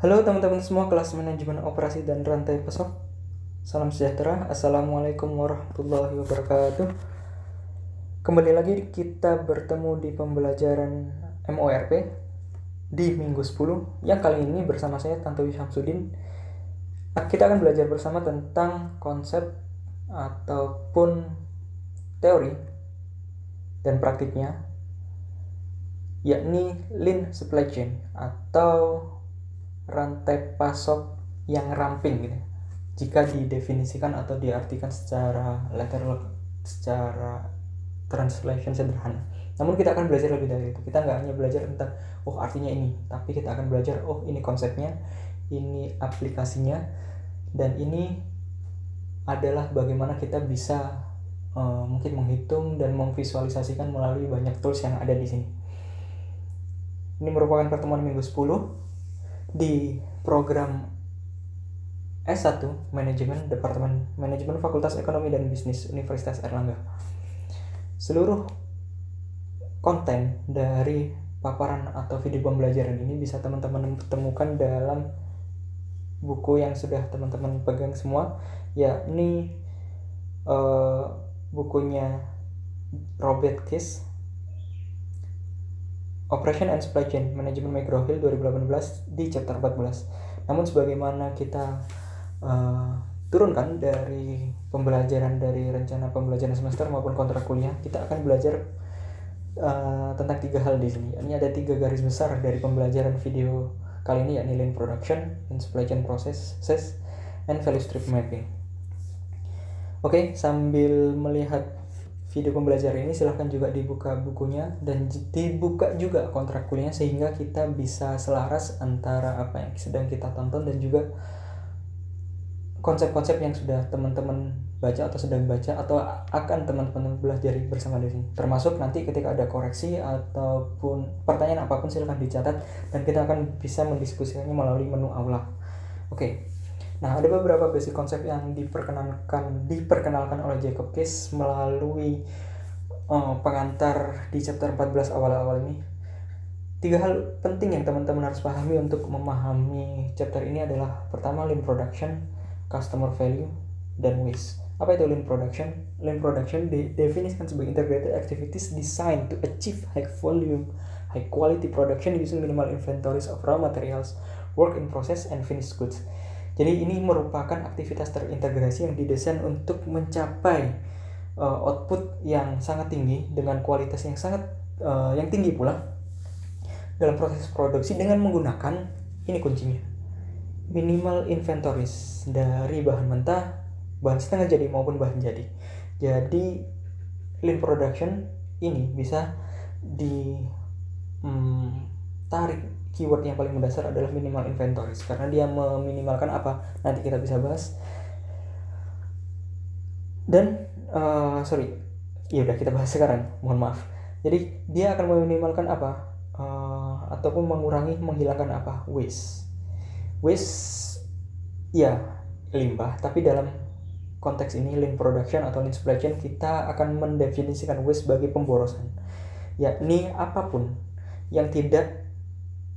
Halo teman-teman semua kelas manajemen operasi dan rantai pasok. Salam sejahtera. Assalamualaikum warahmatullahi wabarakatuh. Kembali lagi kita bertemu di pembelajaran MORP di minggu 10 yang kali ini bersama saya Tantowi Syamsuddin. Kita akan belajar bersama tentang konsep ataupun teori dan praktiknya, yakni lean supply chain atau rantai pasok yang ramping gitu. Jika didefinisikan atau diartikan secara literal, secara translation sederhana. Namun kita akan belajar lebih dari itu. Kita nggak hanya belajar tentang artinya ini, tapi kita akan belajar ini konsepnya, ini aplikasinya, dan ini adalah bagaimana kita bisa mungkin menghitung dan memvisualisasikan melalui banyak tools yang ada di sini. Ini merupakan pertemuan minggu 10 di program S1 Manajemen Departemen Manajemen Fakultas Ekonomi dan Bisnis Universitas Airlangga. Seluruh konten dari paparan atau video pembelajaran ini bisa teman-teman temukan dalam buku yang sudah teman-teman pegang semua, yakni bukunya Robert Kiss, Operation and Supply Chain Management McGraw-Hill 2018 di chapter 14. Namun sebagaimana kita turunkan dari pembelajaran dari rencana pembelajaran semester maupun kontrak kuliah, kita akan belajar tentang 3 hal di sini. Ini ada 3 garis besar dari pembelajaran video kali ini, yakni lean production, lean supply chain processes, and value stream mapping. Oke, sambil melihat video pembelajaran ini silahkan juga dibuka bukunya dan dibuka juga kontrak kuliahnya sehingga kita bisa selaras antara apa yang sedang kita tonton dan juga konsep-konsep yang sudah teman-teman baca atau sedang baca atau akan teman-teman belajar bersama di sini. Termasuk nanti ketika ada koreksi ataupun pertanyaan apapun silahkan dicatat dan kita akan bisa mendiskusikannya melalui menu aula. Oke. Nah, ada beberapa basic konsep yang diperkenalkan oleh Jacob Kiss melalui pengantar di chapter 14 awal-awal ini. 3 hal penting yang teman-teman harus pahami untuk memahami chapter ini adalah pertama, lean production, customer value, dan waste. Apa itu lean production? Lean production didefinisikan sebagai integrated activities designed to achieve high volume, high quality production using minimal inventories of raw materials, work in process, and finished goods. Jadi ini merupakan aktivitas terintegrasi yang didesain untuk mencapai output yang sangat tinggi dengan kualitas yang sangat yang tinggi pula dalam proses produksi dengan menggunakan, ini kuncinya, minimal inventories dari bahan mentah, bahan setengah jadi maupun bahan jadi. Jadi lean production ini bisa ditarik. Keyword yang paling mendasar adalah minimal inventories karena dia meminimalkan apa? Nanti kita bisa bahas. Dan ya udah kita bahas sekarang. Mohon maaf. Jadi dia akan meminimalkan apa? Ataupun menghilangkan apa? Waste. Waste ya limbah, tapi dalam konteks ini lean production atau lean supply chain kita akan mendefinisikan waste sebagai pemborosan. Yakni apapun yang tidak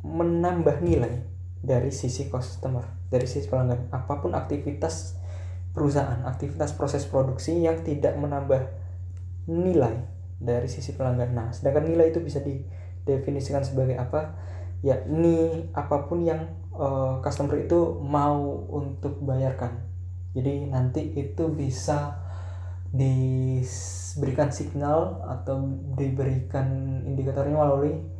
menambah nilai dari sisi customer, dari sisi pelanggan. Apapun aktivitas perusahaan, aktivitas proses produksi yang tidak menambah nilai dari sisi pelanggan. Nah, sedangkan nilai itu bisa didefinisikan sebagai apa? Yakni apapun yang customer itu mau untuk bayarkan. Jadi nanti itu bisa diberikan signal atau diberikan indikatornya melalui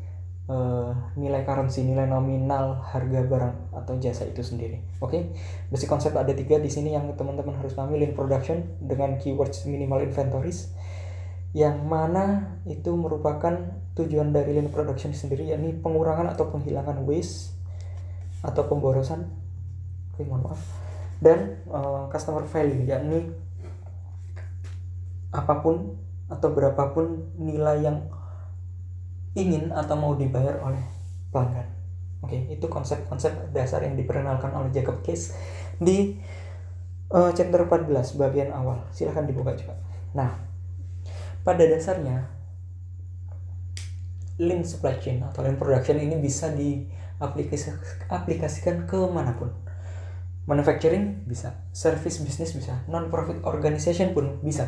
nilai currency, nilai nominal harga barang atau jasa itu sendiri. Oke. Basic konsep ada 3 di sini yang teman-teman harus pahami. Lean production dengan keywords minimal inventories, yang mana itu merupakan tujuan dari lean production sendiri, yakni pengurangan atau penghilangan waste atau pemborosan. Oke, mohon maaf. Dan customer value, yakni apapun atau berapapun nilai yang ingin atau mau dibayar oleh pelanggan. Oke, itu konsep-konsep dasar yang diperkenalkan oleh Jacob Kiss di chapter 14 bagian awal. Silahkan dibuka juga. Nah, pada dasarnya lean supply chain atau lean production ini bisa aplikasikan ke manapun. Manufacturing bisa, service business bisa, non-profit organization pun bisa.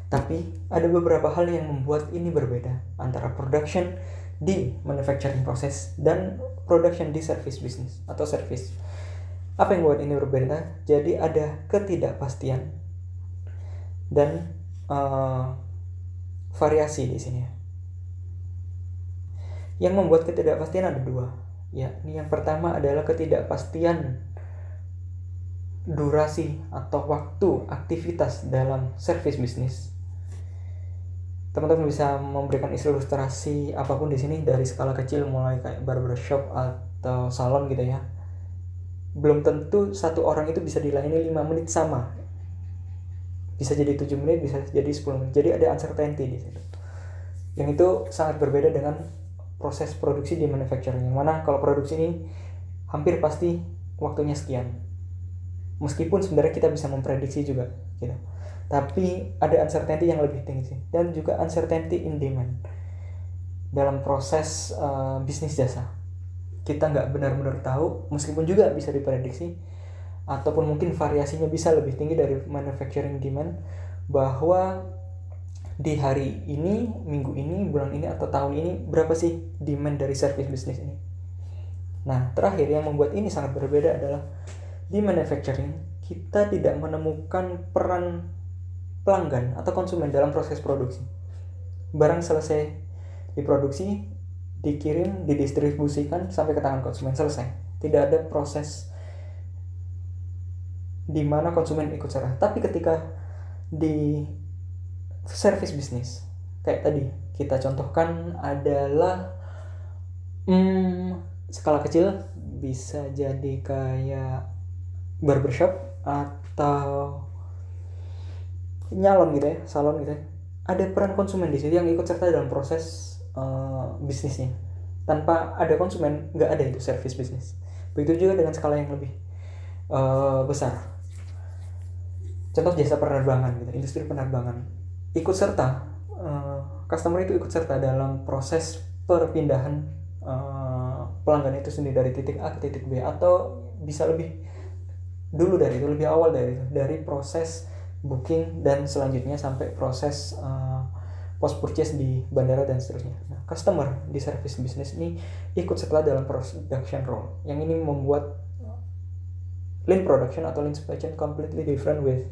Tapi ada beberapa hal yang membuat ini berbeda antara production di manufacturing proses dan production di service business atau service. Apa yang membuat ini berbeda? Jadi ada ketidakpastian dan variasi di sini. Yang membuat ketidakpastian ada dua. Ya, ini yang pertama adalah ketidakpastian durasi atau waktu aktivitas dalam service bisnis. Teman-teman bisa memberikan ilustrasi apapun di sini dari skala kecil mulai kayak barbershop atau salon gitu ya. Belum tentu satu orang itu bisa dilayani 5 menit sama. Bisa jadi 7 menit, bisa jadi 10 menit. Jadi ada uncertainty di situ. Yang itu sangat berbeda dengan proses produksi di manufacturing. Yang mana kalau produksi ini hampir pasti waktunya sekian. Meskipun sebenarnya kita bisa memprediksi juga gitu. Tapi ada uncertainty yang lebih tinggi sih. Dan juga uncertainty in demand. Dalam proses bisnis jasa. Kita nggak benar-benar tahu, meskipun juga bisa diprediksi. Ataupun mungkin variasinya bisa lebih tinggi dari manufacturing demand. Bahwa di hari ini, minggu ini, bulan ini, atau tahun ini berapa sih demand dari service bisnis ini. Nah, terakhir yang membuat ini sangat berbeda adalah di manufacturing, kita tidak menemukan peran pelanggan atau konsumen dalam proses produksi. Barang selesai diproduksi, dikirim, didistribusikan sampai ke tangan konsumen, selesai. Tidak ada proses di mana konsumen ikut serta. Tapi ketika di service bisnis, kayak tadi kita contohkan adalah skala kecil, bisa jadi kayak barbershop atau nyalon gitu ya, salon gitu ya. Ada peran konsumen di situ yang ikut serta dalam proses bisnisnya. Tanpa ada konsumen, nggak ada itu service bisnis. Begitu juga dengan skala yang lebih besar. Contoh jasa penerbangan gitu, industri penerbangan. Ikut serta, customer itu ikut serta dalam proses perpindahan pelanggan itu sendiri dari titik A ke titik B, atau bisa lebih dulu dari itu, lebih awal dari itu, dari proses booking dan selanjutnya sampai proses post purchase di bandara dan seterusnya. Nah, customer di service business ini ikut serta dalam production role. Yang ini membuat lean production atau lean supply chain completely different with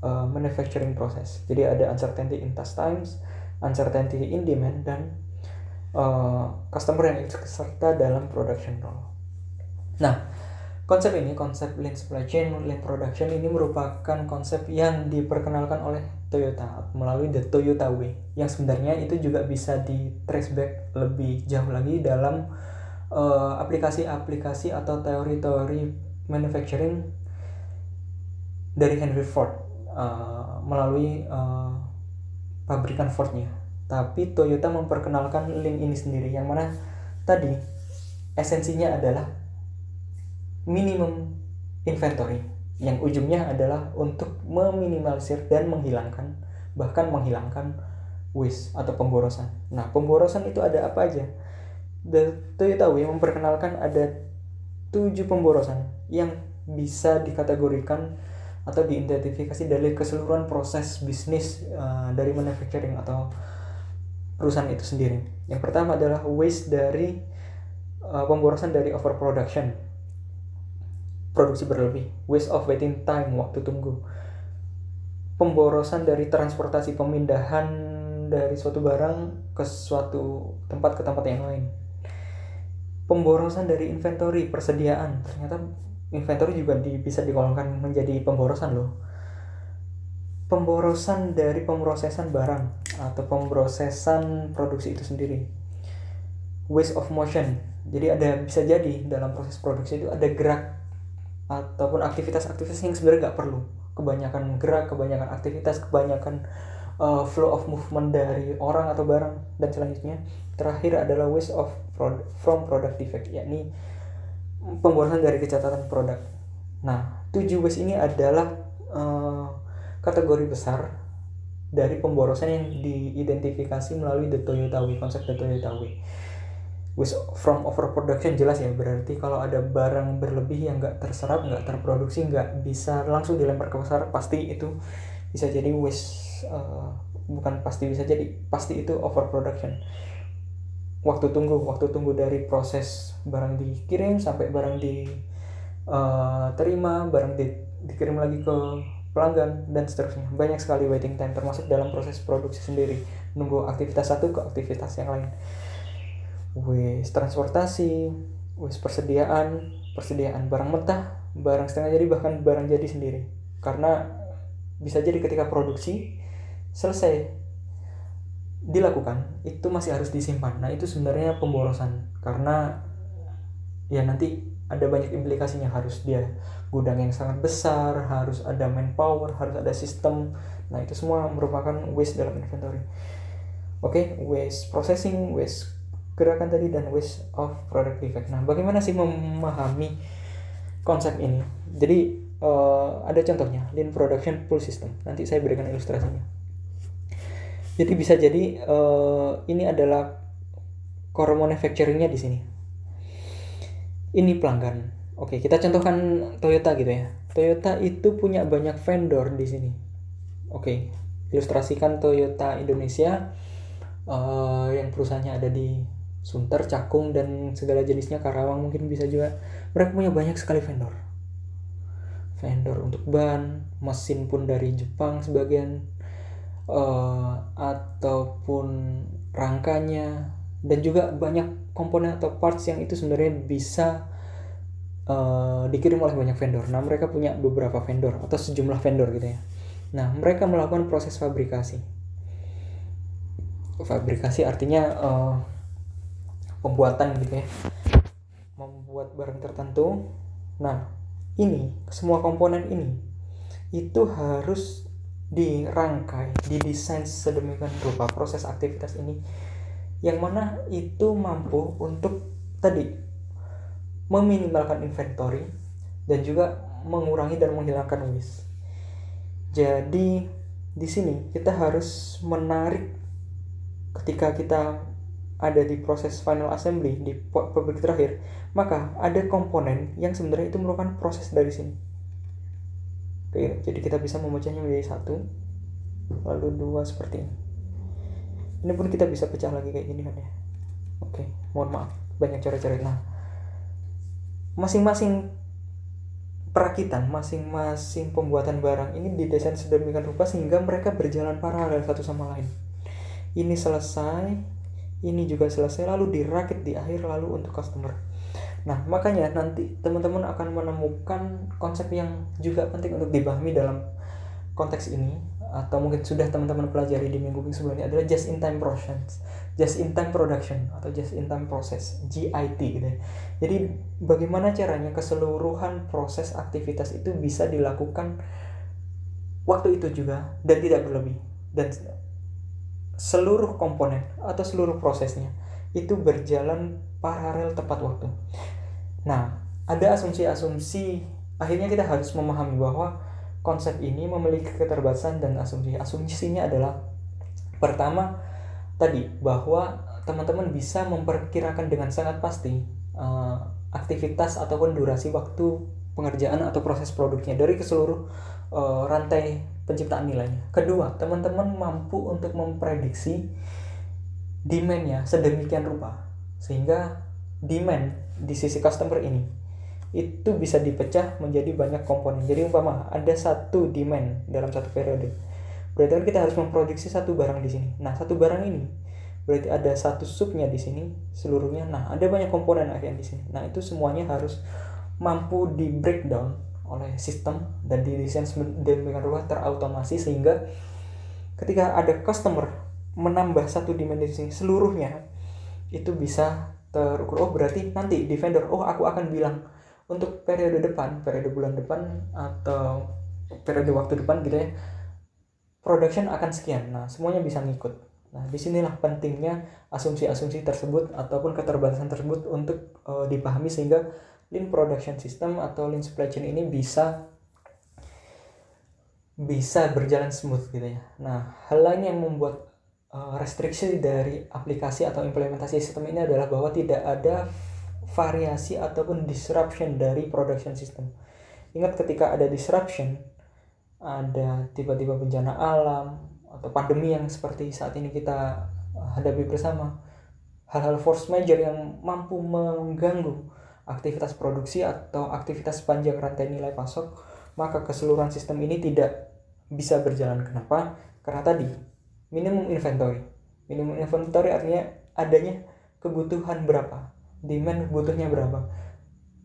manufacturing process. Jadi ada uncertainty in task times, uncertainty in demand, dan customer yang ikut serta dalam production role. Nah, konsep lean supply chain, lean production ini merupakan konsep yang diperkenalkan oleh Toyota melalui the Toyota Way, yang sebenarnya itu juga bisa di trace back lebih jauh lagi dalam aplikasi-aplikasi atau teori-teori manufacturing dari Henry Ford melalui pabrikan Fordnya. Tapi Toyota memperkenalkan lean ini sendiri, yang mana tadi esensinya adalah minimum inventory, yang ujungnya adalah untuk meminimalisir dan menghilangkan waste atau pemborosan. Nah, pemborosan itu ada apa aja? The Toyota Way memperkenalkan ada 7 pemborosan yang bisa dikategorikan atau diidentifikasi dari keseluruhan proses bisnis dari manufacturing atau perusahaan itu sendiri. Yang pertama adalah waste dari pemborosan dari overproduction, produksi berlebih, waste of waiting time, waktu tunggu, pemborosan dari transportasi, pemindahan dari suatu barang ke suatu tempat ke tempat yang lain, pemborosan dari inventory, persediaan. Ternyata inventory juga bisa digolongkan menjadi pemborosan loh. Pemborosan dari pemrosesan barang atau pemrosesan produksi itu sendiri. Waste of motion, jadi bisa jadi dalam proses produksi itu ada gerak ataupun aktivitas-aktivitas yang sebenarnya nggak perlu. Kebanyakan gerak, kebanyakan aktivitas, kebanyakan flow of movement dari orang atau barang. Dan selanjutnya terakhir adalah waste of from product defect, yakni pemborosan dari kecacatan produk. Nah, 7 waste ini adalah kategori besar dari pemborosan yang diidentifikasi melalui the Toyota Way, konsep the Toyota Way. Waste from overproduction jelas ya, berarti kalau ada barang berlebih yang nggak terserap, nggak terproduksi, nggak bisa langsung dilempar ke pasar, pasti itu bisa jadi waste, bukan pasti bisa jadi, pasti itu overproduction. Waktu tunggu dari proses barang dikirim sampai barang diterima, barang dikirim lagi ke pelanggan dan seterusnya. Banyak sekali waiting time termasuk dalam proses produksi sendiri, nunggu aktivitas satu ke aktivitas yang lain. Waste transportasi, waste persediaan barang mentah, barang setengah jadi, bahkan barang jadi sendiri. Karena bisa jadi ketika produksi selesai dilakukan itu masih harus disimpan. Nah itu sebenarnya pemborosan, karena ya nanti ada banyak implikasinya, harus dia gudang yang sangat besar, harus ada manpower, harus ada sistem. Nah itu semua merupakan waste dalam inventory. Oke, waste processing, waste gerakan tadi, dan waste of product defect. Nah bagaimana sih memahami konsep ini? Jadi ada contohnya, lean production pull system. Nanti saya berikan ilustrasinya. Jadi bisa jadi ini adalah core manufacturing-nya di sini. Ini pelanggan. Oke, kita contohkan Toyota gitu ya. Toyota itu punya banyak vendor di sini. Oke, ilustrasikan Toyota Indonesia yang perusahaannya ada di Sunter, Cakung, dan segala jenisnya, Karawang mungkin bisa juga. Mereka punya banyak sekali vendor untuk ban, mesin pun dari Jepang sebagian, ataupun rangkanya, dan juga banyak komponen atau parts yang itu sebenarnya bisa dikirim oleh banyak vendor. Nah mereka punya beberapa vendor atau sejumlah vendor gitu ya. Nah mereka melakukan proses fabrikasi artinya pembuatan gitu ya, membuat barang tertentu. Nah ini semua komponen ini itu harus dirangkai, didesain sedemikian rupa proses aktivitas ini, yang mana itu mampu untuk tadi meminimalkan inventory dan juga mengurangi dan menghilangkan waste. Jadi di sini kita harus menarik, ketika kita ada di proses final assembly di pabrik terakhir, maka ada komponen yang sebenarnya itu merupakan proses dari sini. Oke, jadi kita bisa memecahnya menjadi 1, lalu 2 seperti ini. Ini pun kita bisa pecah lagi kayak gini kan ya. Oke, mohon maaf, banyak cara-cara. Nah, masing-masing perakitan, masing-masing pembuatan barang ini didesain sedemikian rupa sehingga mereka berjalan paralel satu sama lain. Ini selesai, ini juga selesai, lalu dirakit di akhir, lalu untuk customer. Nah makanya nanti teman-teman akan menemukan konsep yang juga penting untuk dipahami dalam konteks ini, atau mungkin sudah teman-teman pelajari di minggu sebelumnya, adalah just in time production atau just in time process, JIT gitu ya. Jadi bagaimana caranya keseluruhan proses aktivitas itu bisa dilakukan waktu itu juga dan tidak berlebih, dan seluruh komponen atau seluruh prosesnya itu berjalan paralel tepat waktu. Nah, ada asumsi-asumsi, akhirnya kita harus memahami bahwa konsep ini memiliki keterbatasan dan asumsi. Asumsinya adalah, pertama tadi, bahwa teman-teman bisa memperkirakan dengan sangat pasti aktivitas ataupun durasi waktu pengerjaan atau proses produknya dari keseluruh rantai penciptaan nilainya. Kedua, teman-teman mampu untuk memprediksi demand-nya sedemikian rupa sehingga demand di sisi customer ini itu bisa dipecah menjadi banyak komponen. Jadi umpama ada satu demand dalam satu periode, berarti kan kita harus memproduksi satu barang di sini. Nah, satu barang ini berarti ada satu subnya di sini seluruhnya. Nah, ada banyak komponen akhirnya di sini. Nah, itu semuanya harus mampu di breakdown oleh sistem dan didesain dengan rupa terautomasi sehingga ketika ada customer menambah satu demand di sini, seluruhnya itu bisa terukur. Oh berarti nanti di vendor, oh aku akan bilang untuk periode depan, periode bulan depan atau periode waktu depan gitu ya, production akan sekian. Nah semuanya bisa ngikut. Nah disinilah pentingnya asumsi-asumsi tersebut ataupun keterbatasan tersebut untuk dipahami sehingga lean production system atau lean supply chain ini bisa berjalan smooth gitu ya. Nah hal lain yang membuat restriksi dari aplikasi atau implementasi sistem ini adalah bahwa tidak ada variasi ataupun disruption dari production system. Ingat, ketika ada disruption, ada tiba-tiba bencana alam atau pandemi yang seperti saat ini kita hadapi bersama, hal-hal force major yang mampu mengganggu aktivitas produksi atau aktivitas sepanjang rantai nilai pasok, maka keseluruhan sistem ini tidak bisa berjalan. Kenapa? Karena tadi minimum inventory. Minimum inventory artinya adanya kebutuhan berapa, demand butuhnya berapa.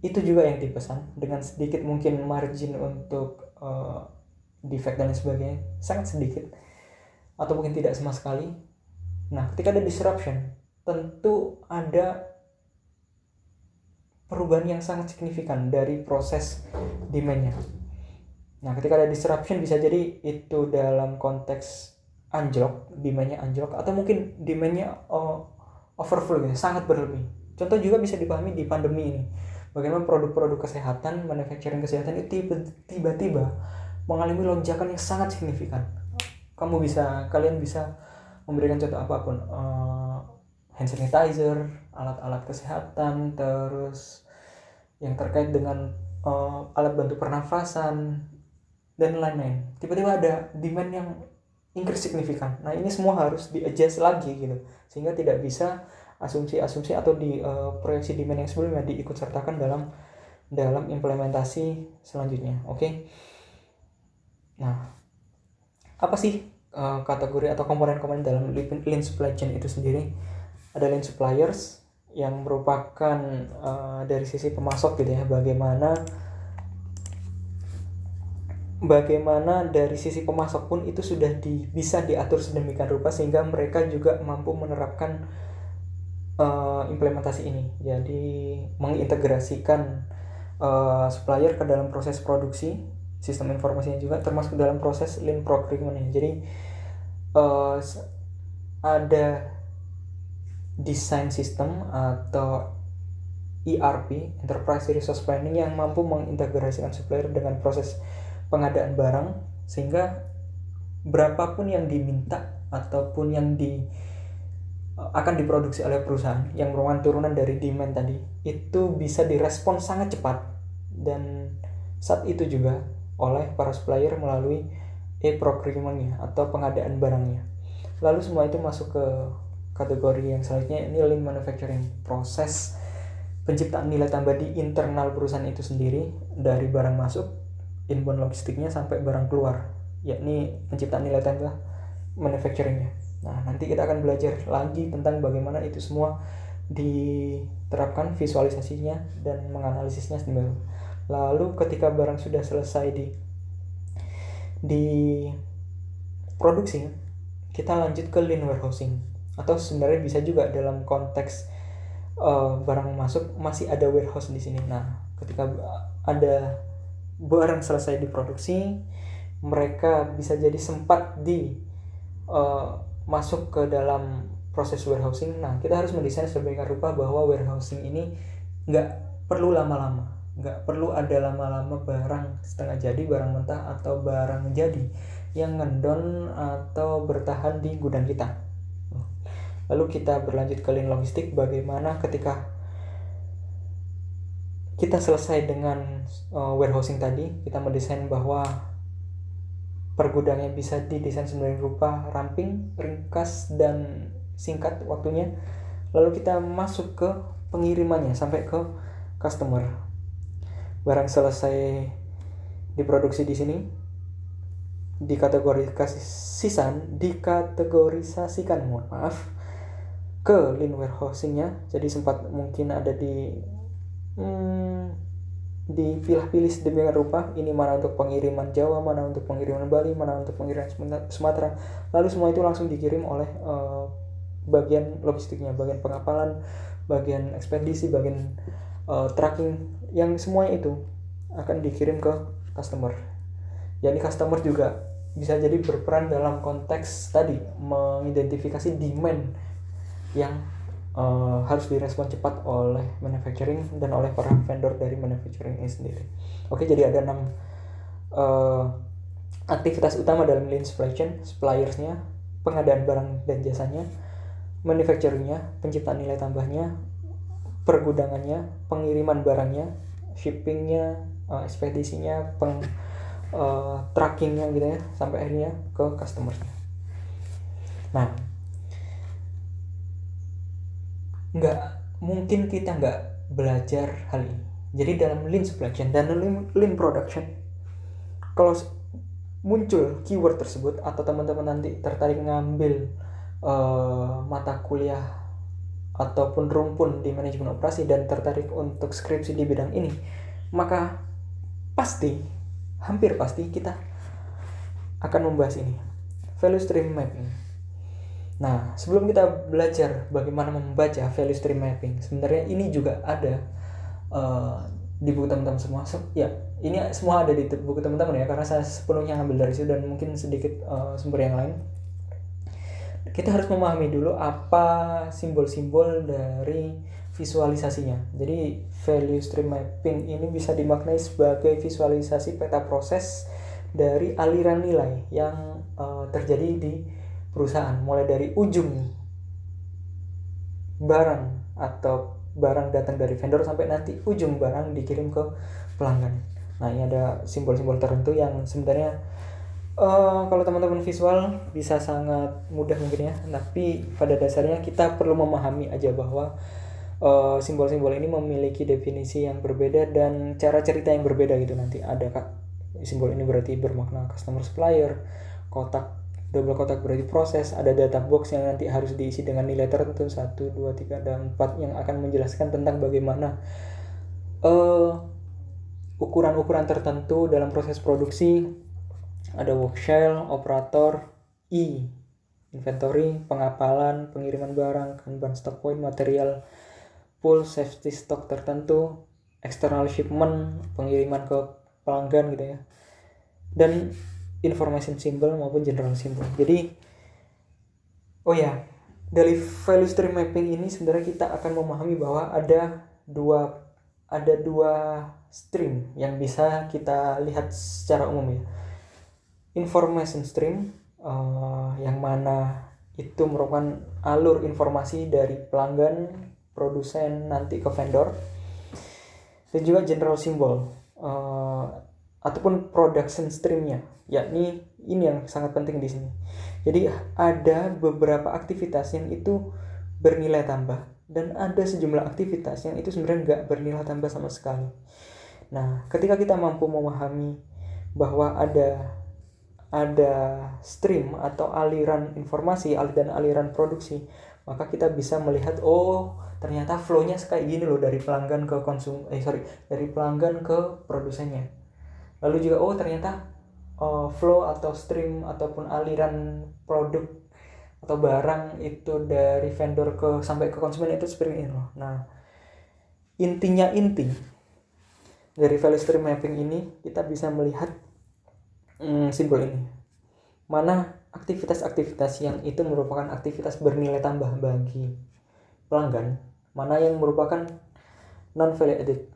Itu juga yang dipesan dengan sedikit mungkin margin untuk defect dan sebagainya, sangat sedikit atau mungkin tidak sama sekali. Nah, ketika ada disruption, tentu ada perubahan yang sangat signifikan dari proses demand-nya. Nah, ketika ada disruption bisa jadi itu dalam konteks anjlok, demand-nya anjlok, atau mungkin demand-nya overflow gitu, sangat berlebih. Contoh juga bisa dipahami di pandemi ini. Bagaimana produk-produk kesehatan, manufacturing kesehatan itu tiba-tiba mengalami lonjakan yang sangat signifikan. Kalian bisa memberikan contoh apapun, hand sanitizer, alat-alat kesehatan, terus yang terkait dengan alat bantu pernafasan dan lain-lain. Tiba-tiba ada demand yang increase signifikan. Nah, ini semua harus di-adjust lagi gitu, sehingga tidak bisa asumsi-asumsi atau di proyeksi demand yang sebelumnya diikut sertakan dalam implementasi selanjutnya. Oke. Nah, apa sih kategori atau komponen-komponen dalam lean supply chain itu sendiri? Ada lean suppliers yang merupakan dari sisi pemasok gitu ya, bagaimana dari sisi pemasok pun itu sudah bisa diatur sedemikian rupa sehingga mereka juga mampu menerapkan implementasi ini. Jadi mengintegrasikan supplier ke dalam proses produksi, sistem informasinya juga termasuk dalam proses lean procurement. Jadi ada design system atau ERP, Enterprise Resource Planning, yang mampu mengintegrasikan supplier dengan proses pengadaan barang sehingga berapapun yang diminta ataupun yang akan diproduksi oleh perusahaan yang merupakan turunan dari demand tadi itu bisa direspon sangat cepat, dan saat itu juga oleh para supplier melalui e-procurement-nya atau pengadaan barangnya. Lalu semua itu masuk ke kategori yang selanjutnya, ini lean manufacturing, proses penciptaan nilai tambah di internal perusahaan itu sendiri, dari barang masuk, inbound logistiknya, sampai barang keluar, yakni penciptaan nilai tambah manufacturingnya. Nah, nanti kita akan belajar lagi tentang bagaimana itu semua diterapkan, visualisasinya dan menganalisisnya sendiri. Lalu ketika barang sudah selesai di produksi, kita lanjut ke lean warehousing, atau sebenarnya bisa juga dalam konteks barang masuk masih ada warehouse di sini. Nah, ketika ada barang selesai diproduksi, mereka bisa jadi sempat masuk ke dalam proses warehousing. Nah, kita harus mendesain sedemikian rupa bahwa warehousing ini nggak perlu lama-lama, nggak perlu ada lama-lama barang setengah jadi, barang mentah atau barang jadi yang ngendon atau bertahan di gudang kita. Lalu kita berlanjut ke lean logistik, bagaimana ketika kita selesai dengan warehousing tadi, kita mendesain bahwa per gudangnya bisa didesain sedemikian rupa ramping, ringkas, dan singkat waktunya. Lalu kita masuk ke pengirimannya sampai ke customer. Barang selesai diproduksi di sini, dikategorisasikan ke lean warehousingnya. Jadi sempat mungkin ada dipilah-pilih sedemikian rupa, ini mana untuk pengiriman Jawa, mana untuk pengiriman Bali, mana untuk pengiriman Sumatera. Lalu semua itu langsung dikirim oleh bagian logistiknya, bagian pengapalan, bagian ekspedisi, bagian tracking, yang semuanya itu akan dikirim ke customer. Jadi customer juga bisa jadi berperan dalam konteks tadi mengidentifikasi demand yang harus direspon cepat oleh manufacturing dan oleh para vendor dari manufacturing ini sendiri. Oke, jadi ada 6 aktivitas utama dalam lean supply chain. Suppliersnya pengadaan barang dan jasanya, manufacturing-nya, penciptaan nilai tambahnya, pergudangannya, pengiriman barangnya, shipping-nya, ekspedisinya, trackingnya gitu ya, sampai akhirnya ke customer-nya. Nah, nggak mungkin kita nggak belajar hal ini. Jadi dalam lean supply chain dan lean production, kalau muncul keyword tersebut atau teman-teman nanti tertarik ngambil mata kuliah ataupun rumpun di manajemen operasi dan tertarik untuk skripsi di bidang ini, maka hampir pasti kita akan membahas ini, value stream mapping. Nah, sebelum kita belajar bagaimana membaca value stream mapping, sebenarnya ini juga ada di buku teman-teman semua. Ya, ini semua ada di buku teman-teman ya, karena saya sepenuhnya ngambil dari situ dan mungkin sedikit sumber yang lain. Kita harus memahami dulu apa simbol-simbol dari visualisasinya. Jadi value stream mapping ini bisa dimaknai sebagai visualisasi peta proses dari aliran nilai yang terjadi di perusahaan, mulai dari ujung barang atau barang datang dari vendor sampai nanti ujung barang dikirim ke pelanggan. Nah, ini ada simbol-simbol tertentu yang sebenarnya kalau teman-teman visual bisa sangat mudah mungkin ya, tapi pada dasarnya kita perlu memahami aja bahwa simbol-simbol ini memiliki definisi yang berbeda dan cara cerita yang berbeda gitu. Nanti ada simbol ini berarti bermakna customer supplier, double kotak berarti proses, ada data box yang nanti harus diisi dengan nilai tertentu 1, 2, 3, dan 4 yang akan menjelaskan tentang bagaimana ukuran-ukuran tertentu dalam proses produksi. Ada work shell, operator, inventory, pengapalan, pengiriman barang, kanban stock point, material, pool, safety stock tertentu, external shipment, pengiriman ke pelanggan gitu ya, dan information symbol maupun general symbol. Jadi dari value stream mapping ini sebenarnya kita akan memahami bahwa ada dua stream yang bisa kita lihat secara umum ya. Information stream yang mana itu merupakan alur informasi dari pelanggan, produsen nanti ke vendor, dan juga general symbol ataupun production streamnya, yakni ini yang sangat penting di sini. Jadi ada beberapa aktivitas yang itu bernilai tambah dan ada sejumlah aktivitas yang itu sebenarnya nggak bernilai tambah sama sekali. Nah, ketika kita mampu memahami bahwa ada stream atau aliran informasi dan aliran produksi, maka kita bisa melihat ternyata flow-nya kayak gini loh dari pelanggan ke dari pelanggan ke produsennya. Lalu juga ternyata flow atau stream ataupun aliran produk atau barang itu dari vendor sampai ke konsumen itu seperti ini loh. Nah, inti dari value stream mapping ini kita bisa melihat simbol ini. Mana aktivitas-aktivitas yang itu merupakan aktivitas bernilai tambah bagi pelanggan, mana yang merupakan non value added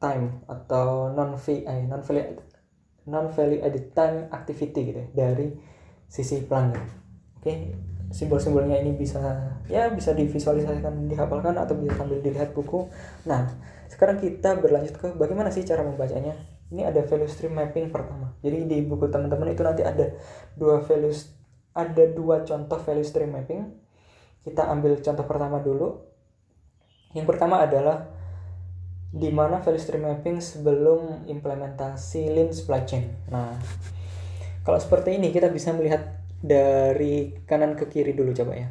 time atau non value added time activity gitu dari sisi pelanggan. Oke, simbol-simbolnya ini bisa divisualisasikan, dihafalkan atau bisa sambil dilihat buku. Nah, sekarang kita berlanjut ke bagaimana sih cara membacanya. Ini ada value stream mapping pertama. Jadi di buku teman-teman itu nanti ada dua contoh value stream mapping. Kita ambil contoh pertama dulu. Yang pertama adalah di mana value stream mapping sebelum implementasi lean supply chain. Nah, kalau seperti ini kita bisa melihat dari kanan ke kiri dulu coba ya.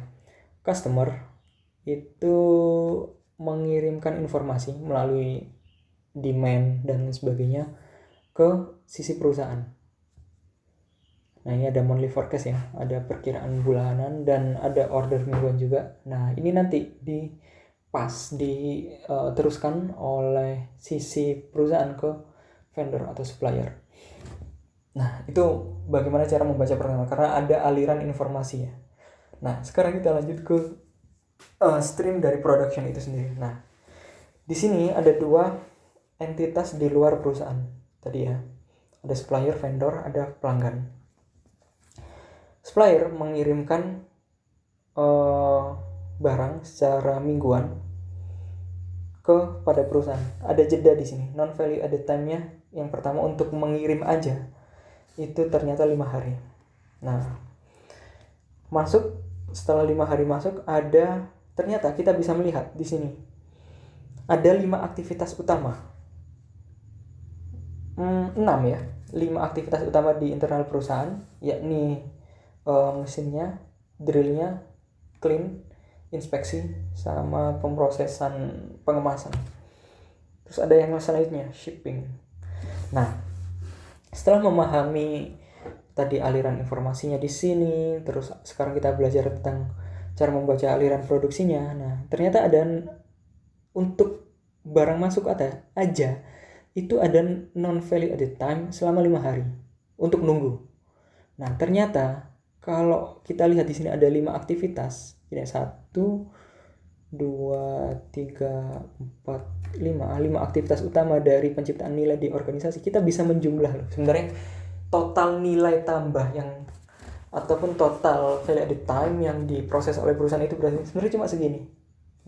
Customer itu mengirimkan informasi melalui demand dan sebagainya ke sisi perusahaan. Nah, ini ada monthly forecast ya, ada perkiraan bulanan dan ada order mingguan juga. Nah, ini nanti diteruskan oleh sisi perusahaan ke vendor atau supplier. Nah, itu bagaimana cara membaca pertama, karena ada aliran informasi ya. Nah, sekarang kita lanjut ke stream dari production itu sendiri. Nah, di sini ada dua entitas di luar perusahaan tadi ya. Ada supplier, vendor, ada pelanggan. supplier mengirimkan barang secara mingguan kepada perusahaan. Ada jeda di sini. Non value added time-nya yang pertama untuk mengirim aja itu ternyata 5 hari. Nah, setelah 5 hari masuk, ternyata kita bisa melihat di sini ada 5 aktivitas utama. 6 ya. 5 aktivitas utama di internal perusahaan, yakni mesinnya, drillnya, clean, inspeksi, sama pemrosesan pengemasan. Terus ada yang selanjutnya, shipping. Nah, setelah memahami tadi aliran informasinya di sini, terus sekarang kita belajar tentang cara membaca aliran produksinya. Nah, ternyata ada untuk barang masuk aja itu ada non value added time selama 5 hari untuk nunggu. Nah, ternyata kalau kita lihat di sini ada 5 aktivitas. Ini 1 2 3 4 5 aktivitas utama dari penciptaan nilai di organisasi. Kita bisa menjumlah loh. Sebenarnya total nilai tambah yang ataupun total value added time yang diproses oleh perusahaan itu berarti sebenarnya cuma segini.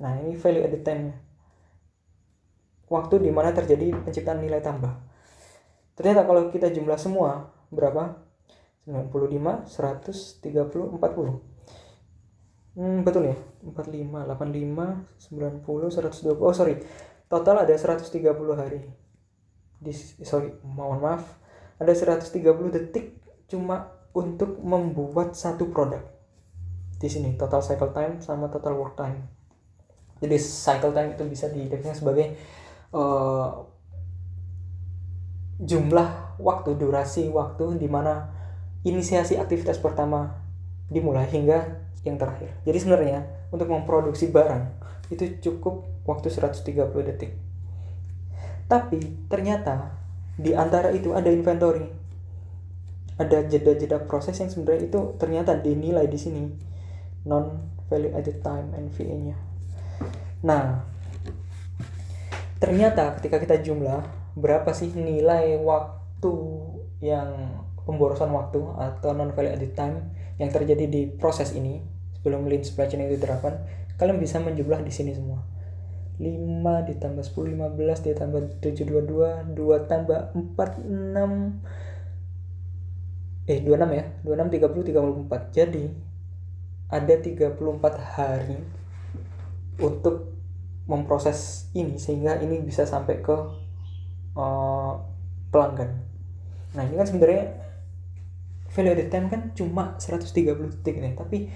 Nah, ini value added time-nya. Waktu di mana terjadi penciptaan nilai tambah. Ternyata kalau kita jumlah semua berapa? 95, 100, 30, 40. Betul ya? 45, 85, 90, 120. Oh, sorry. Total ada 130 hari. Mohon maaf. Ada 130 detik cuma untuk membuat satu produk. Di sini total cycle time sama total work time. Jadi cycle time itu bisa didefinisikan sebagai jumlah waktu, durasi waktu di mana inisiasi aktivitas pertama dimulai hingga yang terakhir. Jadi sebenarnya untuk memproduksi barang itu cukup waktu 130 detik. Tapi ternyata di antara itu ada inventory. Ada jeda-jeda proses yang sebenarnya itu ternyata dinilai di sini non value added time NVA-nya. Nah, ternyata ketika kita jumlah berapa sih nilai waktu yang pemborosan waktu atau non value added time yang terjadi di proses ini sebelum lean supply chain itu diterapkan, kalian bisa menjumlah di sini semua. 5 ditambah 10, 15 ditambah 7, 22, 2 tambah 4, 6 26 ya, 26, 30, 34. Jadi ada 34 hari untuk memproses ini sehingga ini bisa sampai ke pelanggan. Nah, ini kan sebenarnya value added time kan cuma 130 detik nih, tapi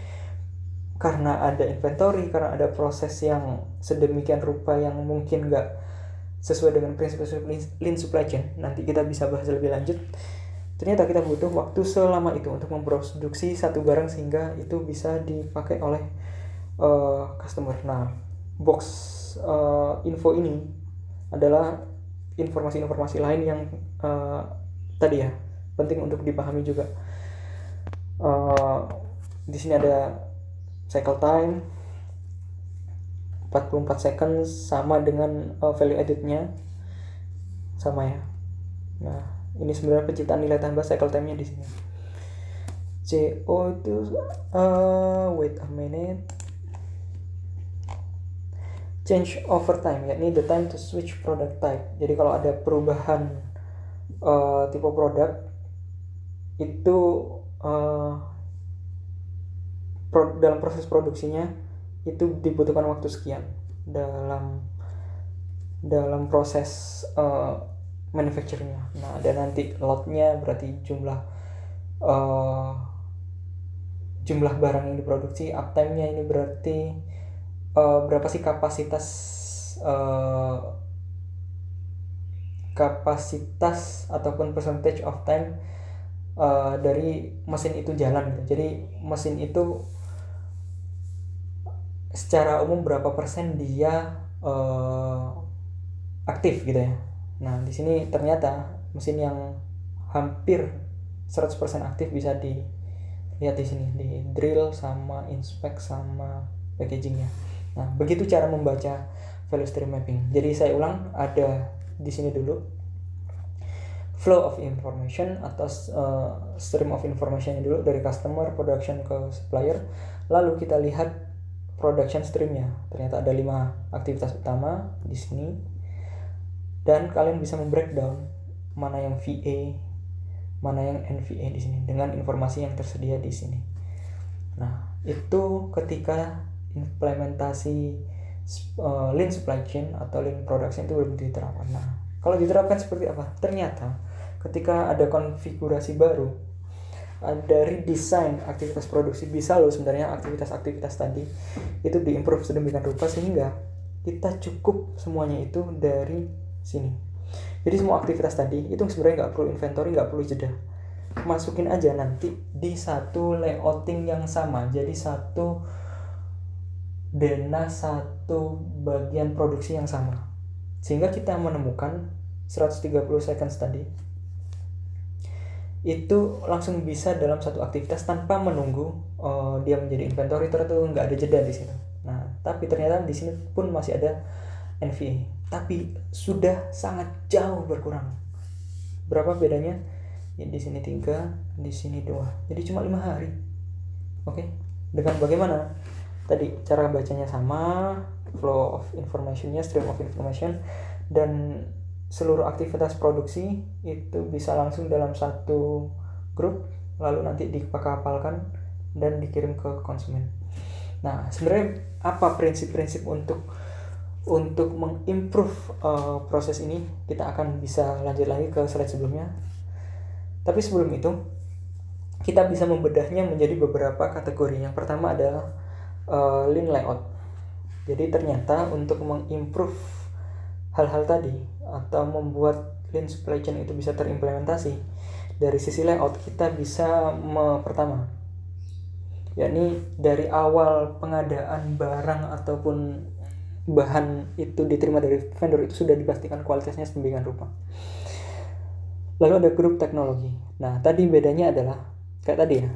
karena ada inventory, karena ada proses yang sedemikian rupa yang mungkin nggak sesuai dengan prinsip lean supply chain, nanti kita bisa bahas lebih lanjut. Ternyata kita butuh waktu selama itu untuk memproduksi satu barang sehingga itu bisa dipakai oleh customer. Nah, box info ini adalah informasi-informasi lain yang tadi ya penting untuk dipahami juga. Di sini ada cycle time 44 seconds sama dengan value added-nya sama ya. Nah, ini sebenarnya penciptaan nilai tambah cycle time-nya di sini. CO itu wait a minute. Change over time, yakni the time to switch product type. Jadi kalau ada perubahan tipe produk itu dalam proses produksinya itu dibutuhkan waktu sekian dalam proses manufacturing-nya. Nah, ada nanti lot-nya berarti jumlah barang yang diproduksi, uptime-nya ini berarti berapa sih kapasitas ataupun percentage of time dari mesin itu jalan gitu. Jadi mesin itu secara umum berapa persen dia aktif gitu ya. Nah, di sini ternyata mesin yang hampir 100% aktif bisa dilihat di sini, di drill sama inspect sama packagingnya. Nah, begitu cara membaca value stream mapping. Jadi saya ulang, ada di sini dulu flow of information atau stream of information dulu dari customer production ke supplier. Lalu kita lihat production streamnya. Ternyata ada 5 aktivitas utama di sini. Dan kalian bisa membreakdown mana yang VA, mana yang NVA di sini dengan informasi yang tersedia di sini. Nah, itu ketika implementasi lean supply chain atau lean production itu belum diterapkan. Nah, kalau diterapkan seperti apa? Ternyata ketika ada konfigurasi baru, ada redesign aktivitas produksi, bisa loh sebenarnya aktivitas-aktivitas tadi itu diimprove sedemikian rupa sehingga kita cukup semuanya itu dari sini. Jadi semua aktivitas tadi itu sebenarnya nggak perlu inventory, nggak perlu jeda, masukin aja nanti di satu layouting yang sama. Jadi satu dena, satu bagian produksi yang sama, sehingga kita menemukan 130 seconds tadi itu langsung bisa dalam satu aktivitas tanpa menunggu dia menjadi inventory tertentu, nggak ada jeda di situ. Nah, tapi ternyata di sini pun masih ada NVA, tapi sudah sangat jauh berkurang. Berapa bedanya? Ya, di sini 3, di sini 2. Jadi cuma 5 hari. Oke. Dengan bagaimana? Tadi cara bacanya sama, flow of information-nya, stream of information, dan seluruh aktivitas produksi itu bisa langsung dalam satu grup, lalu nanti dikapalkan dan dikirim ke konsumen. Nah, sebenarnya apa prinsip-prinsip untuk mengimprove proses ini? Kita akan bisa lanjut lagi ke slide sebelumnya. Tapi sebelum itu, kita bisa membedahnya menjadi beberapa kategori. Yang pertama adalah lean layout. Jadi ternyata untuk mengimprove hal-hal tadi atau membuat lean supply chain itu bisa terimplementasi dari sisi layout, kita bisa pertama, yakni dari awal pengadaan barang ataupun bahan itu diterima dari vendor itu sudah dipastikan kualitasnya sedemikian rupa. Lalu ada grup teknologi. Nah, tadi bedanya adalah kayak tadi ya.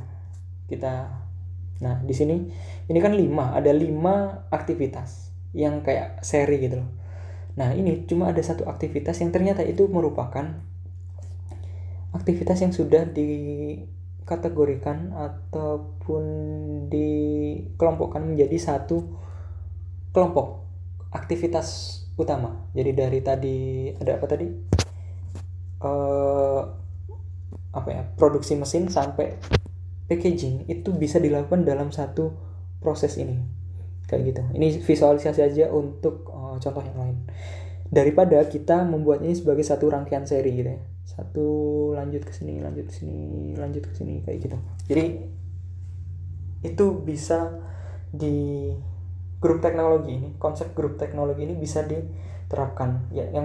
Nah, di sini ini kan 5, ada 5 aktivitas yang kayak seri gitu loh. Nah, ini cuma ada satu aktivitas yang ternyata itu merupakan aktivitas yang sudah dikategorikan ataupun dikelompokkan menjadi satu kelompok aktivitas utama. Jadi dari tadi ada apa tadi? Produksi mesin sampai packaging itu bisa dilakukan dalam satu proses ini. Kayak gitu. Ini visualisasi aja untuk contoh yang lain. Daripada kita membuat ini sebagai satu rangkaian seri gitu ya. Satu lanjut ke sini, lanjut ke sini, lanjut ke sini kayak gitu. Jadi itu bisa di grup teknologi ini, konsep grup teknologi ini bisa diterapkan ya, yang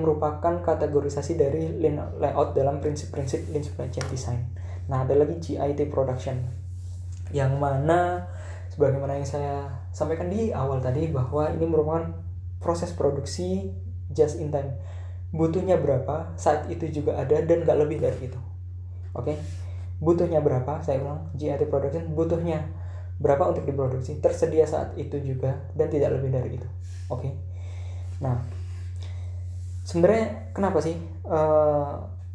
merupakan kategorisasi dari lean layout dalam prinsip-prinsip lean supply chain design. Nah, ada lagi GIT production, yang mana sebagaimana yang saya sampaikan di awal tadi bahwa ini merupakan proses produksi just in time. Butuhnya berapa saat itu juga ada dan gak lebih dari itu. Oke. Butuhnya berapa, saya ulang, GIT production butuhnya berapa untuk diproduksi, tersedia saat itu juga dan tidak lebih dari itu. Oke. Nah, sebenarnya kenapa sih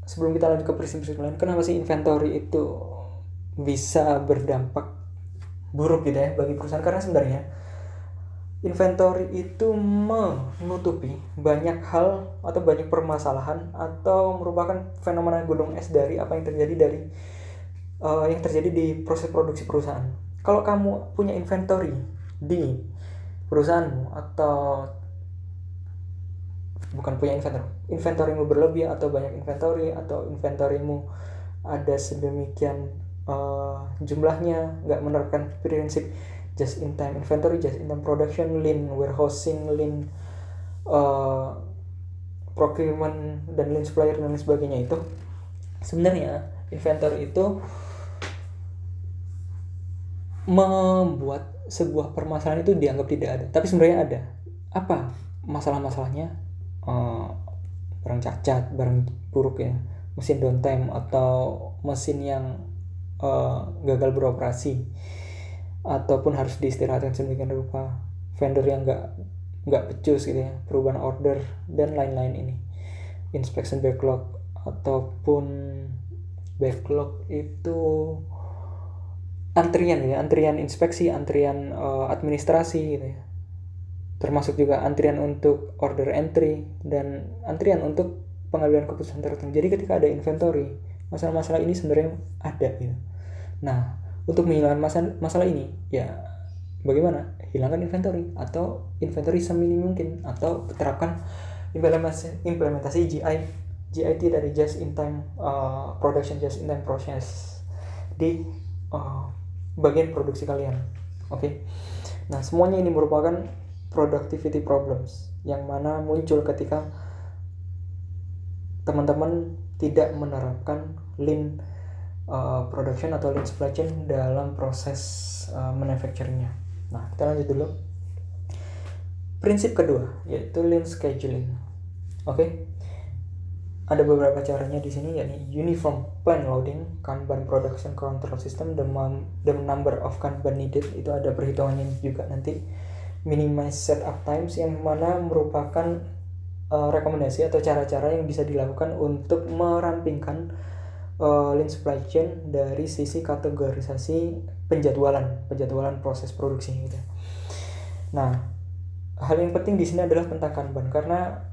sebelum kita lanjut ke prinsip lain, kenapa sih inventory itu bisa berdampak buruk gitu ya bagi perusahaan? Karena sebenarnya inventory itu menutupi banyak hal atau banyak permasalahan atau merupakan fenomena gunung es dari apa yang terjadi di proses produksi perusahaan. Kalau kamu punya inventory di perusahaanmu atau bukan punya inventorymu berlebih atau banyak inventory atau inventorymu ada sedemikian jumlahnya, nggak menerapkan prinsip just in time inventory, just in time production, lean warehousing, lean procurement dan lean supplier dan lain sebagainya, itu sebenarnya inventory itu membuat sebuah permasalahan itu dianggap tidak ada, tapi sebenarnya ada. Apa masalah-masalahnya? Barang cacat, barang buruk ya, mesin downtime atau mesin yang gagal beroperasi ataupun harus diistirahatkan sedemikian rupa, vendor yang nggak becus gitu ya, perubahan order dan lain-lain ini. inspection backlog ataupun backlog itu antrian inspeksi, antrian administrasi gitu ya. Termasuk juga antrian untuk order entry dan antrian untuk pengambilan keputusan tertentu. Jadi ketika ada inventory, masalah-masalah ini sebenarnya ada gitu. Nah, untuk menghilangkan masalah ini ya bagaimana? Hilangkan inventory atau inventory seminim mungkin, atau terapkan implementasi GIT dari just in time production, just in time process di bagian produksi kalian. Oke. Nah, semuanya ini merupakan productivity problems yang mana muncul ketika teman-teman tidak menerapkan lean production atau lean supply chain dalam proses manufacturingnya. Nah, kita lanjut dulu. Prinsip kedua yaitu lean scheduling. Oke. Ada beberapa caranya di sini, yakni uniform plan loading, Kanban production control system, the number of Kanban needed, itu ada perhitungannya juga nanti. Minimize setup times, yang mana merupakan rekomendasi atau cara-cara yang bisa dilakukan untuk merampingkan lean supply chain dari sisi kategorisasi penjadwalan proses produksi gitu. Nah, hal yang penting di sini adalah tentang Kanban, karena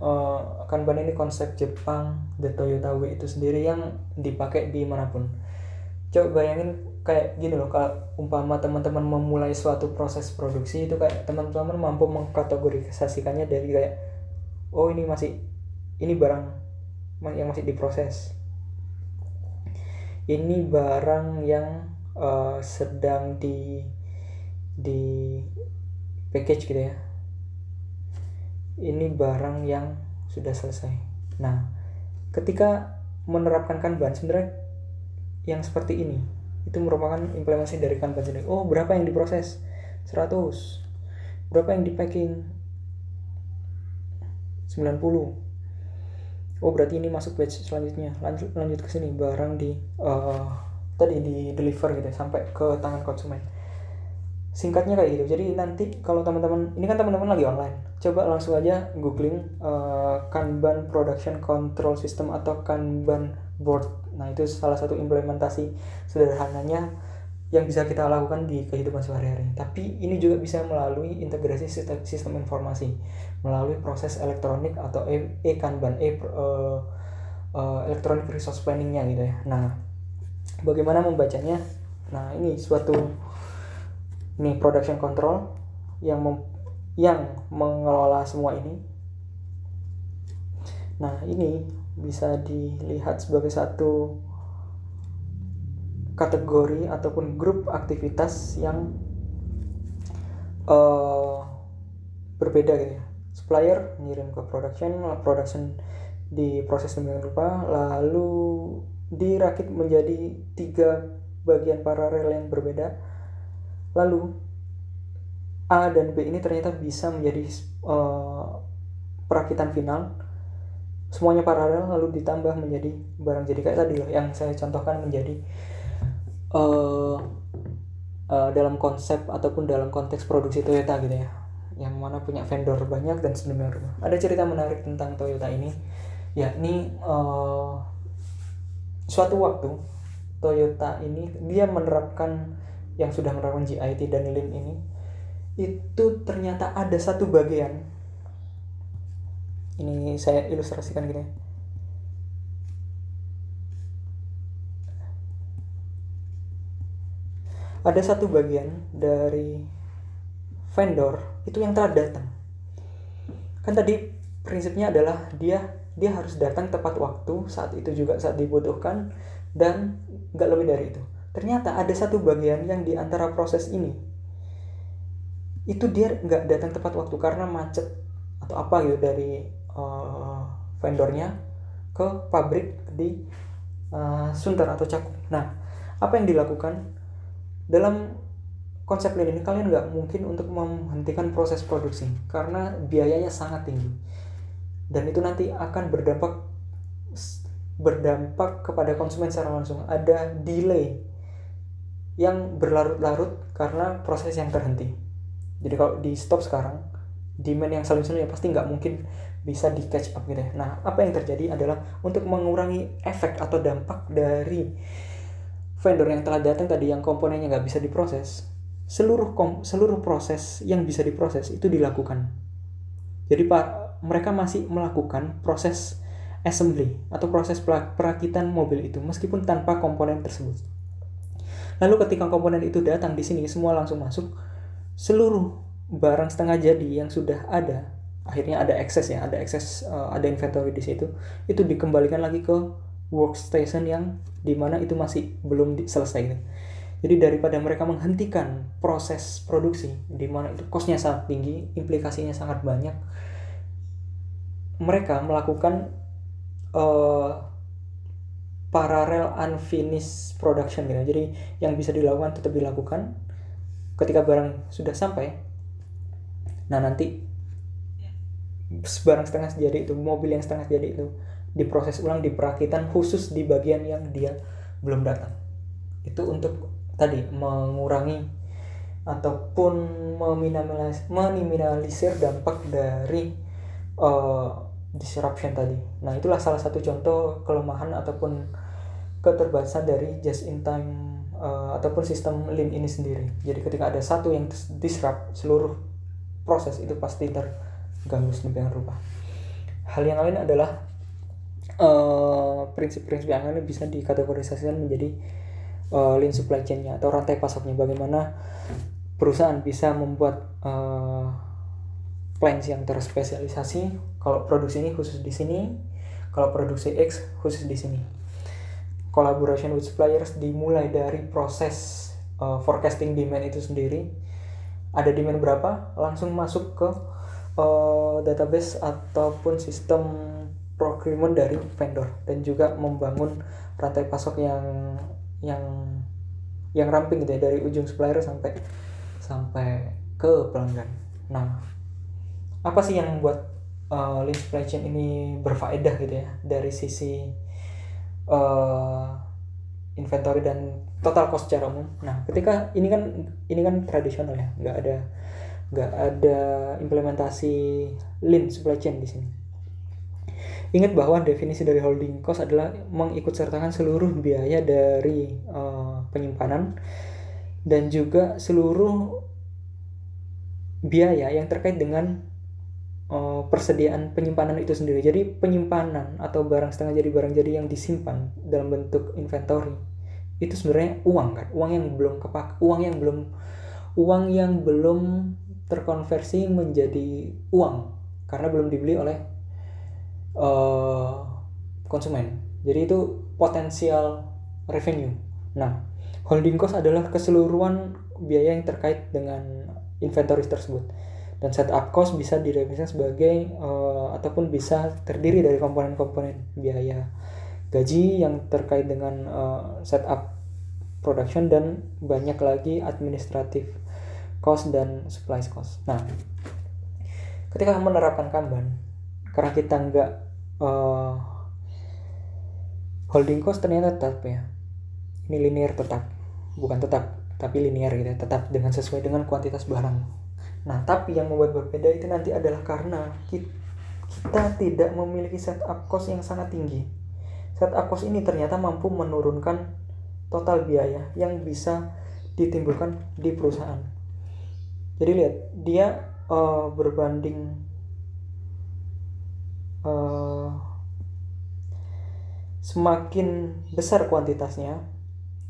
Kanban ini konsep Jepang, the Toyota Way itu sendiri yang dipakai di manapun. Coba bayangin kayak gini loh, kalau umpama teman-teman memulai suatu proses produksi itu kayak teman-teman mampu mengkategorisasikannya dari kayak ini barang yang masih diproses, ini barang yang sedang di package gitu ya, ini barang yang sudah selesai. Nah, ketika menerapkan Kanban sebenarnya yang seperti ini itu merupakan implementasi dari Kanban sendiri. Oh, berapa yang diproses? 100. Berapa yang di packing? 90. Oh, berarti ini masuk batch selanjutnya. Lanjut ke sini, barang tadi di deliver gitu sampai ke tangan konsumen. Singkatnya kayak gitu. Jadi nanti kalau teman-teman, ini kan teman-teman lagi online, coba langsung aja googling Kanban Production Control System atau Kanban Board. Nah, itu salah satu implementasi sederhananya yang bisa kita lakukan di kehidupan sehari-hari. Tapi ini juga bisa melalui integrasi sistem informasi, melalui proses elektronik atau e-Kanban, electronic resource planning-nya gitu ya. Nah, bagaimana membacanya? Nah, ini production control yang mengelola semua ini. Nah, ini bisa dilihat sebagai satu kategori ataupun grup aktivitas yang berbeda gitu ya. Supplier ngirim ke production di proses demikian rupa, lalu dirakit menjadi 3 bagian paralel yang berbeda. Lalu A dan B ini ternyata bisa menjadi perakitan final, semuanya paralel lalu ditambah menjadi barang jadi kayak tadi loh yang saya contohkan menjadi dalam konsep ataupun dalam konteks produksi Toyota gitu ya, yang mana punya vendor banyak dan sedemikian rupa. Ada cerita menarik tentang Toyota ini, yakni suatu waktu Toyota ini dia yang sudah menerapkan GIT dan Lean ini, itu ternyata ada satu bagian, ini saya ilustrasikan gitu ya. Ada satu bagian dari vendor itu yang telat datang. Kan tadi prinsipnya adalah dia harus datang tepat waktu, saat itu juga saat dibutuhkan, dan gak lebih dari itu. Ternyata ada satu bagian yang di antara proses ini itu dia gak datang tepat waktu karena macet atau apa gitu dari vendornya ke pabrik di Sunter atau Cakung. Nah, apa yang dilakukan dalam konsep Lean ini? Kalian gak mungkin untuk menghentikan proses produksi karena biayanya sangat tinggi, dan itu nanti akan berdampak kepada konsumen secara langsung. Ada delay yang berlarut-larut karena proses yang terhenti. Jadi kalau di stop sekarang, demand yang saling ya pasti nggak mungkin bisa di catch up gitu ya. Nah, apa yang terjadi adalah untuk mengurangi efek atau dampak dari vendor yang telah datang tadi yang komponennya nggak bisa diproses, seluruh proses yang bisa diproses itu dilakukan. Jadi mereka masih melakukan proses assembly atau proses perakitan mobil itu meskipun tanpa komponen tersebut. Lalu ketika komponen itu datang di sini semua langsung masuk, seluruh barang setengah jadi yang sudah ada, akhirnya ada excess ya, ada inventory di situ, itu dikembalikan lagi ke workstation yang dimana itu masih belum selesai gitu. Jadi daripada mereka menghentikan proses produksi di mana itu cost-nya sangat tinggi, implikasinya sangat banyak, mereka melakukan parallel unfinished production gitu. Jadi yang bisa dilakukan tetap dilakukan ketika barang sudah sampai. Nah, nanti barang setengah jadi itu, mobil yang setengah jadi itu diproses ulang di perakitan khusus di bagian yang dia belum datang. Itu untuk tadi mengurangi ataupun meminimalisir dampak dari disruption tadi. Nah, itulah salah satu contoh kelemahan ataupun keterbatasan dari just in time ataupun sistem lean ini sendiri. Jadi ketika ada satu yang disrupt, seluruh proses itu pasti terganggu sedemikian rupa. Hal yang lain adalah prinsip-prinsip yang lain bisa dikategorisasikan menjadi lean supply chain-nya atau rantai pasoknya. Bagaimana perusahaan bisa membuat plans yang terspesialisasi. Kalau produksi ini khusus di sini, kalau produksi X khusus di sini. Collaboration with suppliers dimulai dari proses forecasting demand itu sendiri. Ada demand berapa, langsung masuk ke database ataupun sistem procurement dari vendor, dan juga membangun rantai pasok yang ramping gitu ya, dari ujung supplier sampai ke pelanggan. Nah, apa sih yang membuat lean supply chain ini berfaedah gitu ya dari sisi inventory dan total cost secara umum? Nah, ketika ini kan tradisional ya, nggak ada implementasi lean supply chain di sini. Ingat bahwa definisi dari holding cost adalah mengikutsertakan seluruh biaya dari penyimpanan dan juga seluruh biaya yang terkait dengan persediaan penyimpanan itu sendiri. Jadi penyimpanan atau barang setengah jadi, barang jadi yang disimpan dalam bentuk inventory itu sebenarnya uang kan, uang yang belum terkonversi menjadi uang karena belum dibeli oleh konsumen. Jadi itu potensial revenue. Nah, holding cost adalah keseluruhan biaya yang terkait dengan inventory tersebut. Dan setup cost bisa didefinisikan sebagai ataupun bisa terdiri dari komponen-komponen biaya gaji yang terkait dengan setup production, dan banyak lagi administrative cost dan supplies cost. Nah, ketika menerapkan Kanban, karena kita nggak holding cost ternyata tetap ya, ini linear, tapi linear gitu ya, tetap dengan sesuai dengan kuantitas barang. Nah, tapi yang membuat berbeda itu nanti adalah karena kita tidak memiliki setup cost yang sangat tinggi. Setup cost ini ternyata mampu menurunkan total biaya yang bisa ditimbulkan di perusahaan. Jadi lihat, dia berbanding semakin besar kuantitasnya,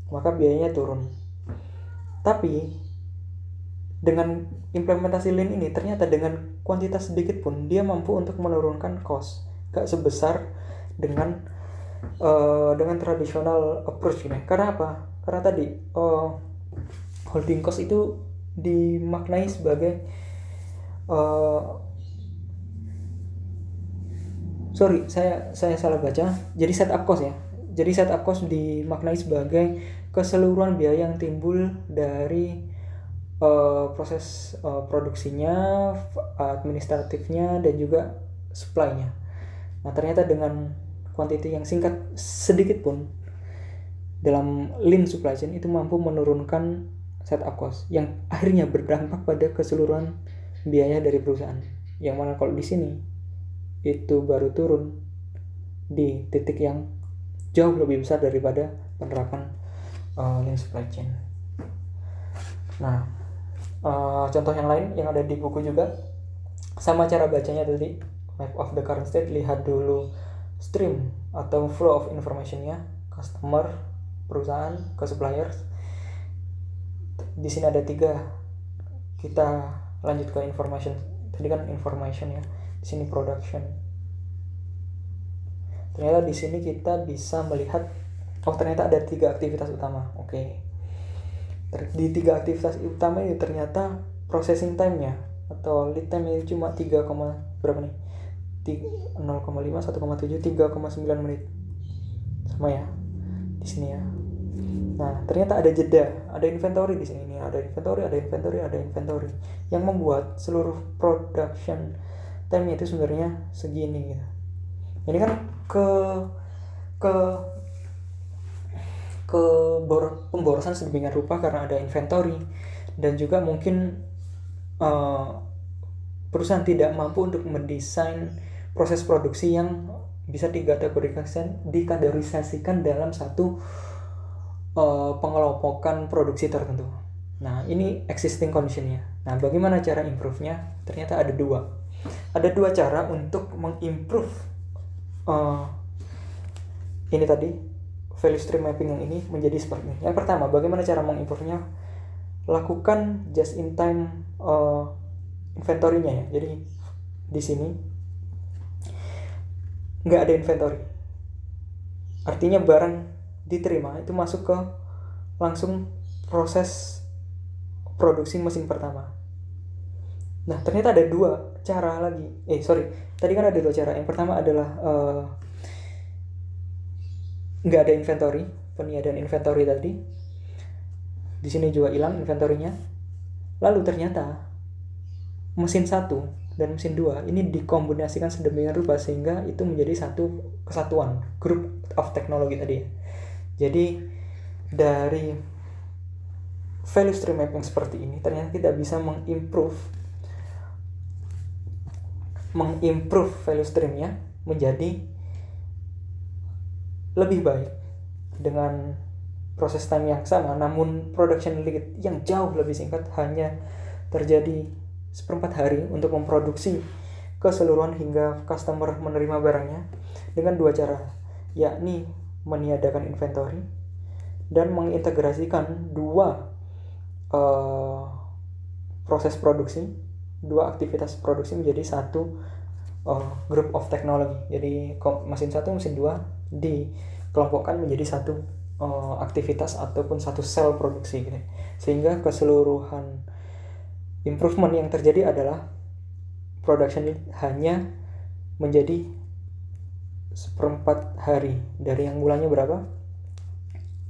maka biayanya turun. Tapi dengan implementasi lean ini ternyata dengan kuantitas sedikit pun dia mampu untuk menurunkan cost, gak sebesar dengan tradisional approach ini. Karena apa? Karena tadi holding cost itu dimaknai sebagai saya salah baca. Jadi setup cost ya. Jadi setup cost dimaknai sebagai keseluruhan biaya yang timbul dari proses produksinya, administratifnya, dan juga supply-nya. Nah, ternyata dengan quantity yang singkat sedikit pun dalam lean supply chain itu mampu menurunkan setup cost yang akhirnya berdampak pada keseluruhan biaya dari perusahaan. Yang mana kalau di sini itu baru turun di titik yang jauh lebih besar daripada penerapan lean supply chain. Nah, contoh yang lain yang ada di buku juga sama cara bacanya tadi, map of the current state. Lihat dulu stream atau flow of informationnya, customer, perusahaan ke suppliers. Di sini ada 3. Kita lanjut ke information. Tadi kan information ya. Di sini production. Ternyata di sini kita bisa melihat ternyata ada 3 aktivitas utama. Oke. Di 3 aktivitas utama ini ternyata processing time-nya atau lead time-nya cuma 3, berapa nih? 0,5, 1,7, 3,9 menit. Sama ya. Di sini ya. Nah, ternyata ada jeda, ada inventory di sini. Ada inventory yang membuat seluruh production time itu sebenarnya segini gitu. Ini kan pemborosan sedemikian rupa karena ada inventory, dan juga mungkin perusahaan tidak mampu untuk mendesain proses produksi yang bisa dikategorisasikan dalam satu pengelompokan produksi tertentu. Nah, ini existing condition-nya. Nah, bagaimana cara improve-nya? Ternyata ada 2. Ada 2 cara untuk mengimprove ini tadi, value stream mapping yang ini menjadi seperti ini. Yang pertama, bagaimana cara mengimprove-nya? Lakukan just in time inventory-nya ya. Jadi di sini nggak ada inventory. Artinya barang diterima itu masuk ke langsung proses produksi mesin pertama. Nah, ternyata ada 2 cara lagi. Tadi kan ada 2 cara. Yang pertama adalah nggak ada inventory, peniadaan inventory tadi. Di sini juga hilang inventory-nya. Lalu ternyata mesin 1 dan mesin 2 ini dikombinasikan sedemikian rupa sehingga itu menjadi satu kesatuan, group of technology tadi ya. Jadi dari value stream mapping seperti ini ternyata kita bisa mengimprove value streamnya menjadi lebih baik dengan proses time yang sama, namun production lead yang jauh lebih singkat, hanya terjadi 1/4 hari untuk memproduksi keseluruhan hingga customer menerima barangnya dengan 2 cara, yakni meniadakan inventory dan mengintegrasikan 2 proses produksi, 2 aktivitas produksi menjadi satu group of technology. Jadi mesin 1, mesin 2 dikelompokkan menjadi satu aktivitas ataupun satu sel produksi gitu. Sehingga keseluruhan improvement yang terjadi adalah production hanya menjadi 1/4 hari dari yang mulanya berapa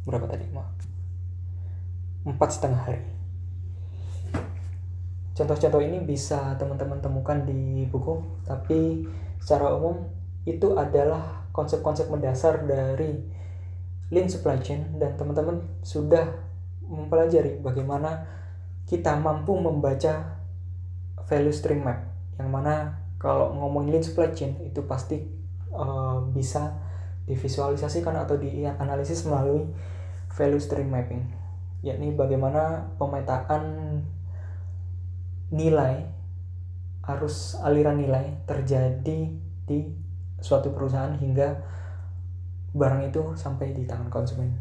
tadi? 4,5 hari. Contoh-contoh ini bisa teman-teman temukan di buku, tapi secara umum itu adalah konsep-konsep mendasar dari lean supply chain, dan teman-teman sudah mempelajari bagaimana kita mampu membaca value stream map, yang mana kalau ngomongin lean supply chain itu pasti bisa divisualisasikan atau dianalisis melalui value stream mapping, yakni bagaimana pemetaan nilai, arus aliran nilai terjadi di suatu perusahaan hingga barang itu sampai di tangan konsumen.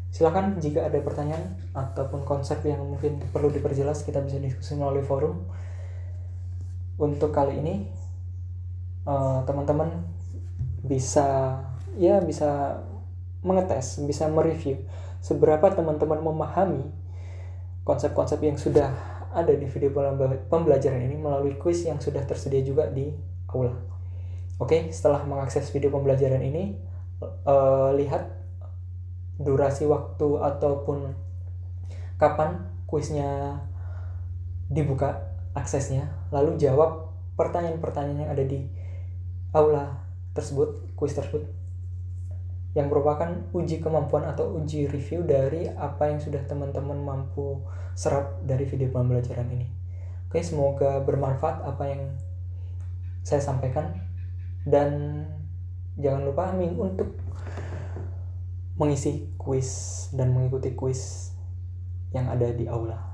Silakan jika ada pertanyaan ataupun konsep yang mungkin perlu diperjelas, kita bisa diskusi melalui forum. Untuk kali ini teman-teman bisa mengetes, bisa mereview seberapa teman-teman memahami konsep-konsep yang sudah ada di video pembelajaran ini melalui kuis yang sudah tersedia juga di aula. Oke, setelah mengakses video pembelajaran ini, lihat durasi waktu ataupun kapan kuisnya dibuka aksesnya, lalu jawab pertanyaan-pertanyaan yang ada di aula tersebut, kuis tersebut, yang merupakan uji kemampuan atau uji review dari apa yang sudah teman-teman mampu serap dari video pembelajaran ini. Oke, semoga bermanfaat apa yang saya sampaikan, dan jangan lupa untuk mengisi kuis dan mengikuti kuis yang ada di aula.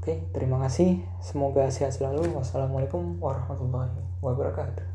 Oke, terima kasih. Semoga sehat selalu. Wassalamualaikum warahmatullahi wabarakatuh.